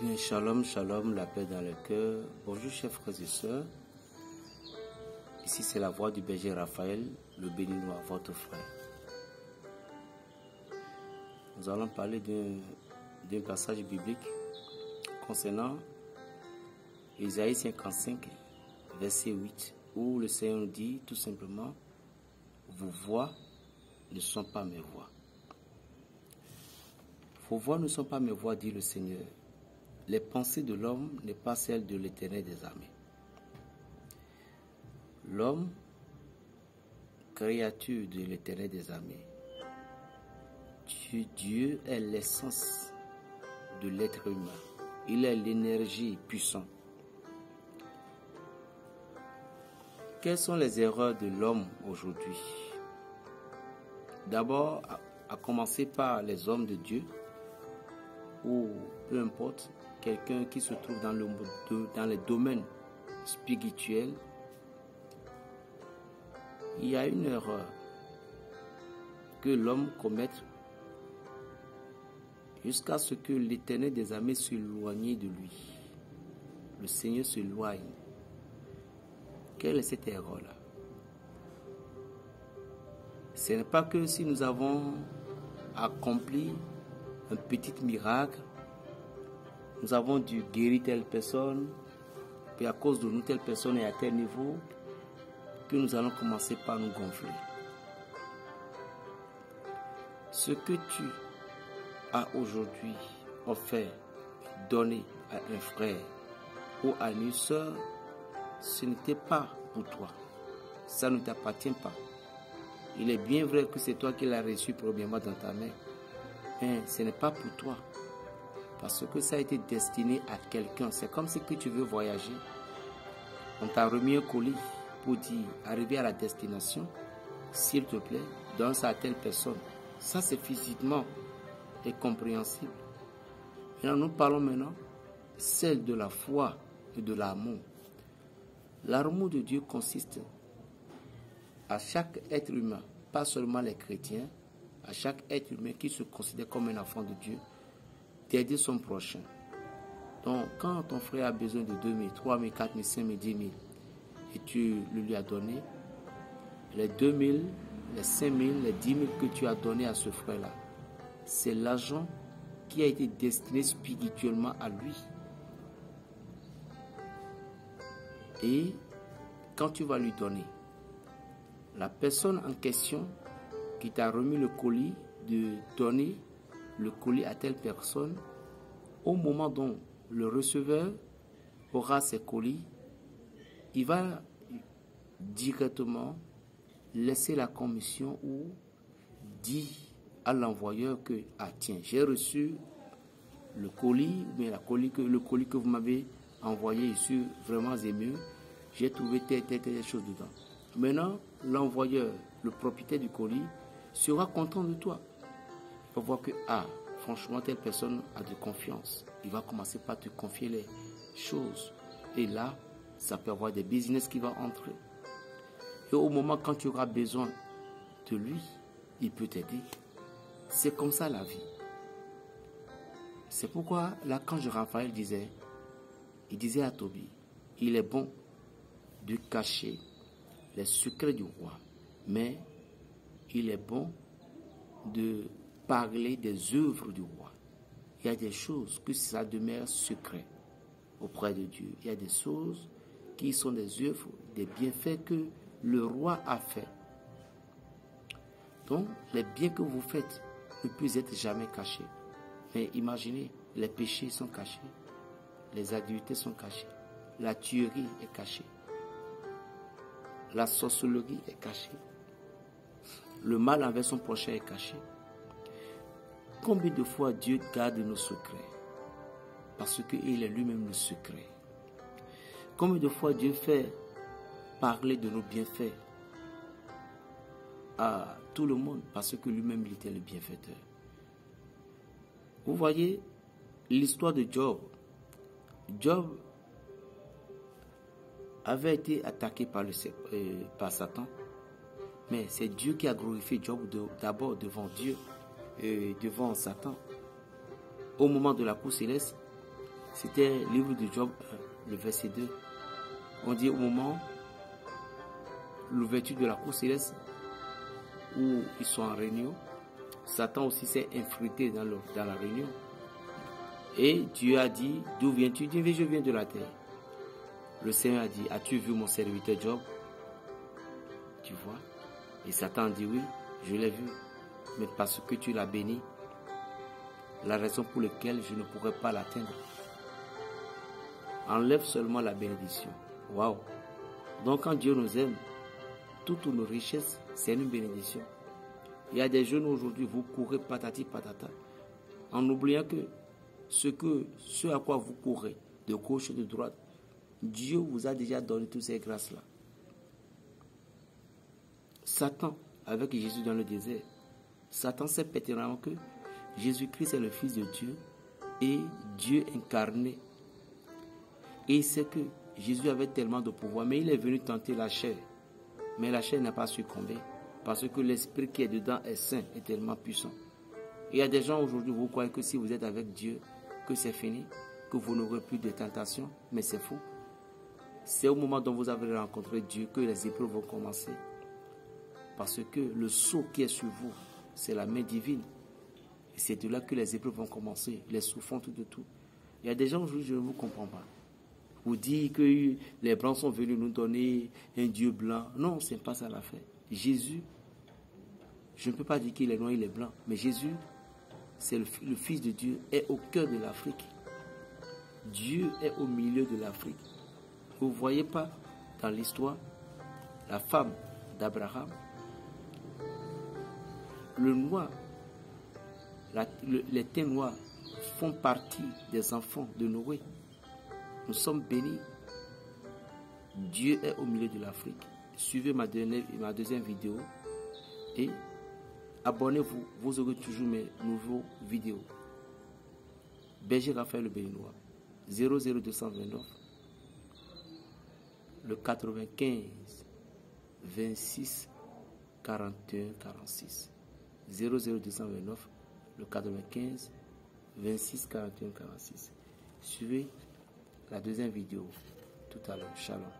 bien, shalom, shalom, la paix dans le cœur. Bonjour, chers frères et sœurs. Ici, c'est la voix du berger Raphaël, le béninois, votre frère. Nous allons parler d'un passage biblique concernant Isaïe 55, verset 8, où le Seigneur nous dit tout simplement, vos voix ne sont pas mes voix. Vos voix ne sont pas mes voix, dit le Seigneur. Les pensées de l'homme n'est pas celles de l'Éternel des armées. L'homme, créature de l'Éternel des armées, Dieu est l'essence de l'être humain. Il est l'énergie puissante. Quelles sont les erreurs de l'homme aujourd'hui? D'abord, à commencer par les hommes de Dieu, ou peu importe, quelqu'un qui se trouve dans les domaines spirituels, il y a une erreur que l'homme commette jusqu'à ce que l'Éternel des armées s'éloigne de lui. Le Seigneur s'éloigne. Quelle est cette erreur-là? Ce n'est pas que si nous avons accompli un petit miracle, nous avons dû guérir telle personne, puis à cause de nous, telle personne est à tel niveau, que nous allons commencer par nous gonfler. Ce que tu as aujourd'hui offert, donné à un frère ou à une soeur, ce n'était pas pour toi. Ça ne t'appartient pas. Il est bien vrai que c'est toi qui l'as reçu premièrement dans ta main, mais ce n'est pas pour toi. Parce que ça a été destiné à quelqu'un. C'est comme si tu veux voyager. On t'a remis un colis pour dire, arriver à la destination, s'il te plaît, donne ça à telle personne. Ça, c'est physiquement incompréhensible. Nous parlons maintenant celle de la foi et de l'amour. L'amour de Dieu consiste à chaque être humain, pas seulement les chrétiens, à chaque être humain qui se considère comme un enfant de Dieu, d'aider son prochain. Donc, quand ton frère a besoin de 2 000, 3 000, 4 000, 5 000, 10 000, et tu le lui as donné, les 2 000, les 5 000, les 10 000 que tu as donné à ce frère-là, c'est l'argent qui a été destiné spirituellement à lui. Et quand tu vas lui donner, la personne en question qui t'a remis le colis, de donner le colis à telle personne, au moment dont le receveur aura ses colis, il va directement laisser la commission ou dire à l'envoyeur que, ah tiens, j'ai reçu le colis, mais le colis que vous m'avez envoyé, je suis vraiment ému, j'ai trouvé telle chose dedans. Maintenant, l'envoyeur, le propriétaire du colis, sera content de toi. Il va voir que, ah, franchement, telle personne a de confiance. Il va commencer par te confier les choses. Et là, ça peut avoir des business qui vont entrer. Et au moment quand tu auras besoin de lui, il peut t'aider. C'est comme ça la vie. C'est pourquoi l'archange Raphaël disait à Tobie, il est bon de cacher les secrets du roi, mais il est bon de parler des œuvres du roi. Il y a des choses que ça demeure secret auprès de Dieu. Il y a des choses qui sont des œuvres, des bienfaits que le roi a fait. Donc, les biens que vous faites ne peuvent être jamais cachés. Mais imaginez, les péchés sont cachés, les adultères sont cachés, la tuerie est cachée, la sorcellerie est cachée, le mal envers son prochain est caché. Combien de fois Dieu garde nos secrets? Parce qu'il est lui-même le secret. Combien de fois Dieu fait parler de nos bienfaits à tout le monde? Parce que lui-même il était le bienfaiteur. Vous voyez l'histoire de Job. Job avait été attaqué par Satan. Mais c'est Dieu qui a glorifié Job d'abord devant Dieu et devant Satan. Au moment de la cour céleste, C'était le livre de Job 1, le verset 2. On dit au moment l'ouverture de la cour céleste où ils sont en réunion, Satan aussi s'est infiltré dans la réunion. Et Dieu a dit, d'où viens-tu? Il dit, je viens de la terre. Le Seigneur a dit, as-tu vu mon serviteur Job? Tu vois? Et Satan dit, oui, je l'ai vu. Mais parce que tu l'as béni, la raison pour laquelle je ne pourrais pas l'atteindre. Enlève seulement la bénédiction. Waouh! Donc quand Dieu nous aime, toutes nos richesses, c'est une bénédiction. Il y a des jeunes aujourd'hui, vous courez patati patata, en oubliant que ce à quoi vous courez, de gauche et de droite, Dieu vous a déjà donné toutes ces grâces-là. Satan, avec Jésus dans le désert, Satan sait pertinemment que Jésus-Christ est le Fils de Dieu et Dieu incarné. Et il sait que Jésus avait tellement de pouvoir, mais il est venu tenter la chair. Mais la chair n'a pas succombé, parce que l'esprit qui est dedans est saint, est tellement puissant. Il y a des gens aujourd'hui, vous croyez que si vous êtes avec Dieu, que c'est fini, que vous n'aurez plus de tentation, mais c'est faux. C'est au moment dont vous avez rencontré Dieu que les épreuves vont commencer. Parce que le sceau qui est sur vous, c'est la main divine. Et c'est de là que les épreuves vont commencer, les souffrances de tout. Il y a des gens aujourd'hui, je ne vous comprends pas. Vous dites que les Blancs sont venus nous donner un Dieu blanc. Non, ce n'est pas ça l'affaire. Jésus, je ne peux pas dire qu'il est noir, il est blanc, mais Jésus, c'est le Fils de Dieu, est au cœur de l'Afrique. Dieu est au milieu de l'Afrique. Vous ne voyez pas dans l'histoire, la femme d'Abraham, le noir, les teints noirs font partie des enfants de Noé. Nous sommes bénis. Dieu est au milieu de l'Afrique. Suivez ma deuxième vidéo et abonnez-vous. Vous aurez toujours mes nouveaux vidéos. Berger Raphaël le Béninois. 00229 le 95 26 41 46 00229 le 95 26 41 46. Suivez la deuxième vidéo tout à l'heure. Shalom.